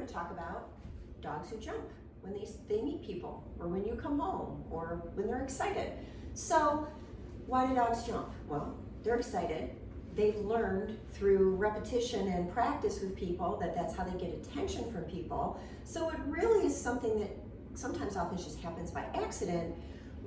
going to talk about dogs who jump when they meet people, or when you come home, or when they're excited. So why do dogs jump? Well, they're excited. They've learned through repetition and practice with people that that's how they get attention from people. So it really is something that sometimes often just happens by accident.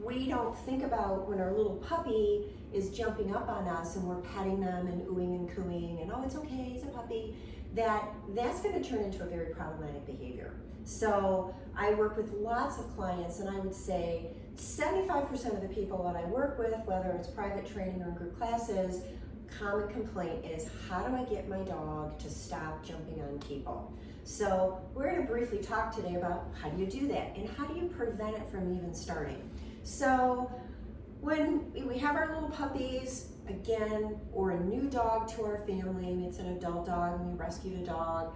We don't think about when our little puppy is jumping up on us and we're petting them and oohing and cooing and, oh, it's okay, he's a puppy, that's going to turn into a very problematic behavior. So I work with lots of clients, and I would say 75% of the people that I work with, whether it's private training or in group classes, common complaint is, how do I get my dog to stop jumping on people? So we're going to briefly talk today about how do you do that and how do you prevent it from even starting. So when we have our little puppies, again, or a new dog to our family, it's an adult dog and we rescued a dog,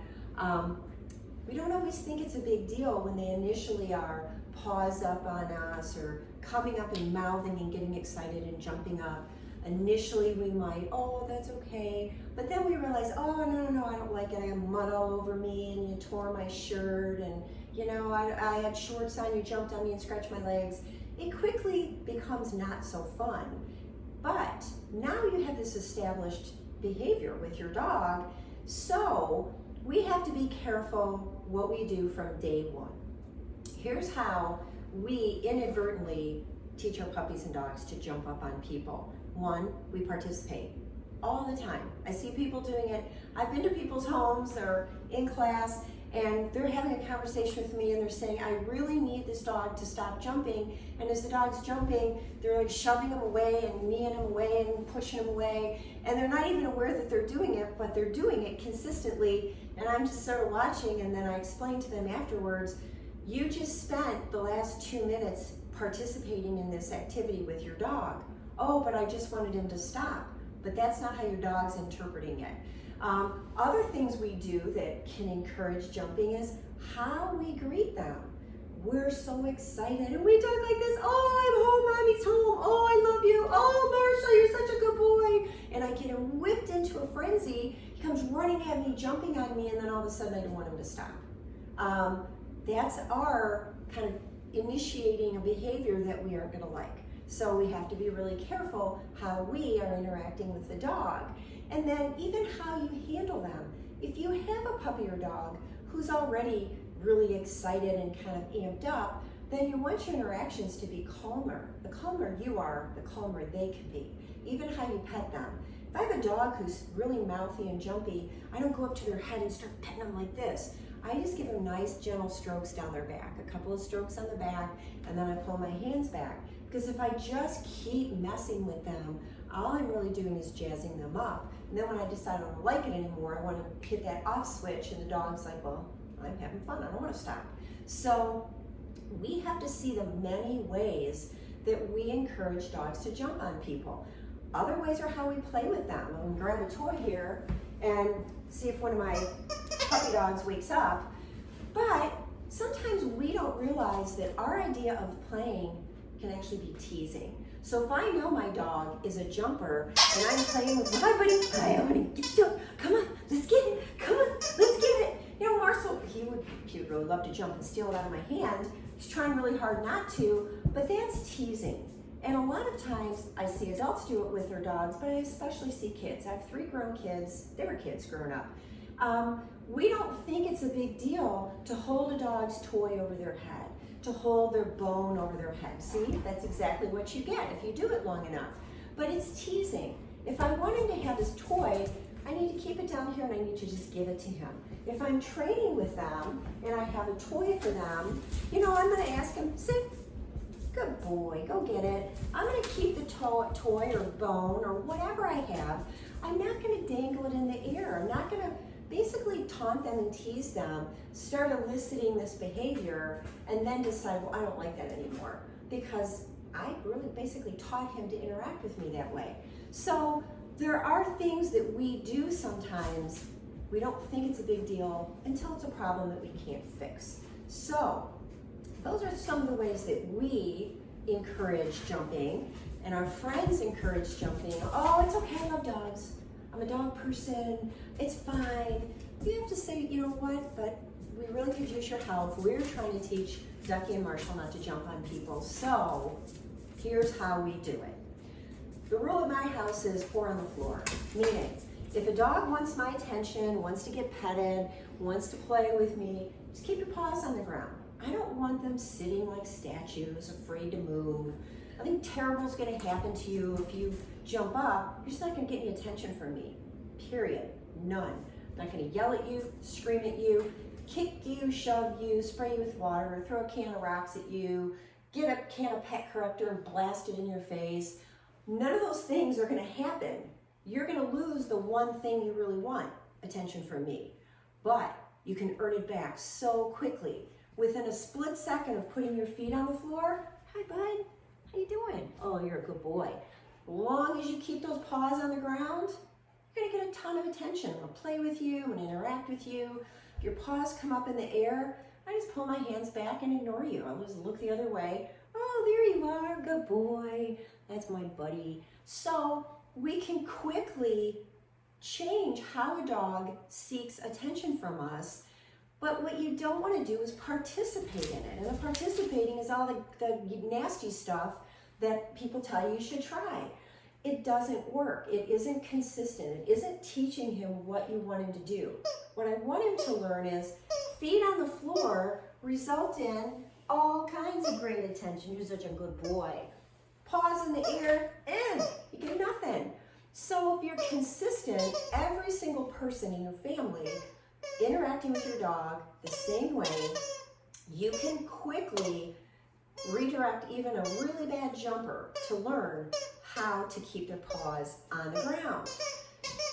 we don't always think it's a big deal when they initially are paws up on us or coming up and mouthing and getting excited and jumping up. Initially we might, oh, that's okay. But then we realize, oh, no, I don't like it. I have mud all over me and you tore my shirt and, I had shorts on, you jumped on me and scratched my legs. It quickly becomes not so fun. But now you have this established behavior with your dog, so we have to be careful what we do from day one. Here's how we inadvertently teach our puppies and dogs to jump up on people. One, we participate all the time. I see people doing it. I've been to people's homes, they're in class, and they're having a conversation with me and they're saying, I really need this dog to stop jumping. And as the dog's jumping, they're like shoving him away and kneeing him away and pushing him away. And they're not even aware that they're doing it, but they're doing it consistently. And I'm just sort of watching, and then I explain to them afterwards, you just spent the last 2 minutes participating in this activity with your dog. Oh, but I just wanted him to stop. But that's not how your dog's interpreting it. Other things we do that can encourage jumping is how we greet them. We're so excited and we talk like this, oh, I'm home, mommy's home, oh, I love you, oh, Marshall, you're such a good boy. And I get him whipped into a frenzy. He comes running at me, jumping on me, and then all of a sudden I don't want him to stop. That's our kind of initiating a behavior that we aren't going to like. So we have to be really careful how we are interacting with the dog. And then even how you handle them. If you have a puppy or dog who's already really excited and kind of amped up, then you want your interactions to be calmer. The calmer you are, the calmer they can be. Even how you pet them. If I have a dog who's really mouthy and jumpy, I don't go up to their head and start petting them like this. I just give them nice, gentle strokes down their back, a couple of strokes on the back, and then I pull my hands back. Because if I just keep messing with them, all I'm really doing is jazzing them up. And then when I decide I don't like it anymore, I want to hit that off switch, and the dog's like, well, I'm having fun, I don't want to stop. So we have to see the many ways that we encourage dogs to jump on people. Other ways are how we play with them. I'm going to grab a toy here and see if one of my puppy dogs wakes up. But sometimes we don't realize that our idea of playing can actually be teasing. So if I know my dog is a jumper and I'm playing with my buddy, I want to get you, come on, let's get it, come on, let's get it. Marcel, he would really love to jump and steal it out of my hand. He's trying really hard not to, but that's teasing. And a lot of times I see adults do it with their dogs, but I especially see kids. I have 3 grown kids, they were kids growing up. We don't think it's a big deal to hold a dog's toy over their head, to hold their bone over their head. See, that's exactly what you get if you do it long enough. But it's teasing. If I want him to have this toy, I need to keep it down here and I need to just give it to him. If I'm training with them and I have a toy for them, I'm going to ask him, sit, good boy, go get it. I'm going to keep the toy or bone or whatever I have. I'm not going to dangle it in the air. I'm not going to basically taunt them and tease them, start eliciting this behavior, and then decide, well, I don't like that anymore, because I really basically taught him to interact with me that way. So there are things that we do sometimes, we don't think it's a big deal until it's a problem that we can't fix. So those are some of the ways that we encourage jumping, and our friends encourage jumping. Oh, it's okay, I love dogs. I'm a dog person, it's fine. you have to say, you know what, but we really could use your help. We're trying to teach Ducky and Marshall not to jump on people, so here's how we do it. The rule at my house is 4 on the floor, meaning if a dog wants my attention, wants to get petted, wants to play with me, just keep your paws on the ground. I don't want them sitting like statues, afraid to move. Nothing terrible is going to happen to you if you jump up. You're just not going to get any attention from me, period, none. I'm not going to yell at you, scream at you, kick you, shove you, spray you with water, throw a can of rocks at you, get a can of pet corrector and blast it in your face. None of those things are going to happen. You're going to lose the one thing you really want, attention from me. But you can earn it back so quickly. Within a split second of putting your feet on the floor, hi bud, how you doing? Oh, you're a good boy. As long as you keep those paws on the ground, you're going to get a ton of attention. I'll play with you and interact with you. If your paws come up in the air, I just pull my hands back and ignore you. I'll just look the other way. Oh, there you are, good boy. That's my buddy. So we can quickly change how a dog seeks attention from us, but what you don't want to do is participate in it. And the participating is all the nasty stuff that people tell you should try. It doesn't work. It isn't consistent. It isn't teaching him what you want him to do. What I want him to learn is feet on the floor result in all kinds of great attention. You're such a good boy. Paws in the air, you get nothing. So if you're consistent, every single person in your family interacting with your dog the same way, you can quickly redirect even a really bad jumper to learn how to keep their paws on the ground.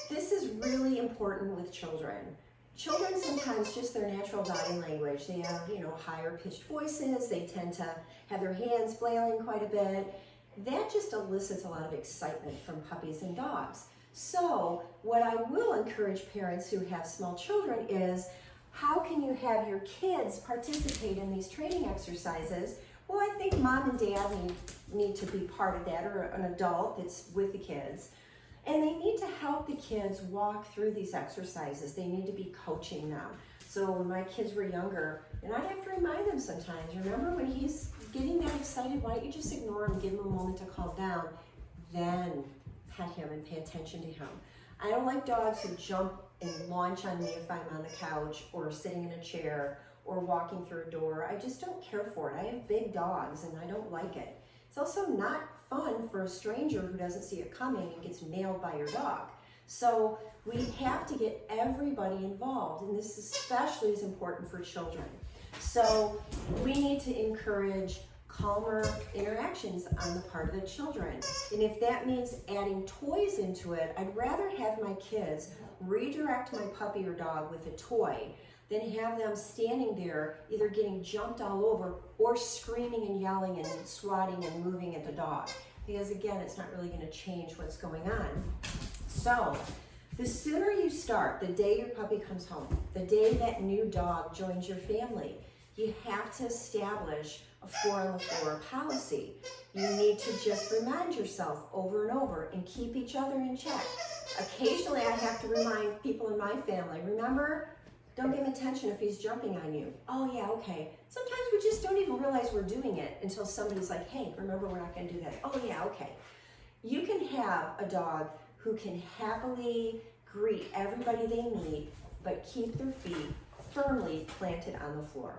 This is really important with children. Children sometimes just their natural body language. They have, higher pitched voices. They tend to have their hands flailing quite a bit. That just elicits a lot of excitement from puppies and dogs. So what I will encourage parents who have small children is, how can you have your kids participate in these training exercises? Well, I think mom and dad need to be part of that, or an adult that's with the kids. And they need to help the kids walk through these exercises. They need to be coaching them. So when my kids were younger, and I'd have to remind them sometimes, remember when he's getting that excited, why don't you just ignore him, give him a moment to calm down, then pet him and pay attention to him. I don't like dogs who jump and launch on me if I'm on the couch or sitting in a chair or walking through a door. I just don't care for it. I have big dogs and I don't like it. It's also not fun for a stranger who doesn't see it coming and gets nailed by your dog. So we have to get everybody involved, and this especially is important for children. So we need to encourage calmer interactions on the part of the children. And if that means adding toys into it, I'd rather have my kids redirect my puppy or dog with a toy than have them standing there either getting jumped all over or screaming and yelling and swatting and moving at the dog. Because again, it's not really going to change what's going on. So the sooner you start, the day your puppy comes home, the day that new dog joins your family, you have to establish a 4 on the floor policy. You need to just remind yourself over and over and keep each other in check. Occasionally I have to remind people in my family, remember, don't give him attention if he's jumping on you. Oh yeah, okay. Sometimes we just don't even realize we're doing it until somebody's like, hey, remember, we're not gonna do that. Oh yeah, okay. You can have a dog who can happily greet everybody they meet, but keep their feet firmly planted on the floor.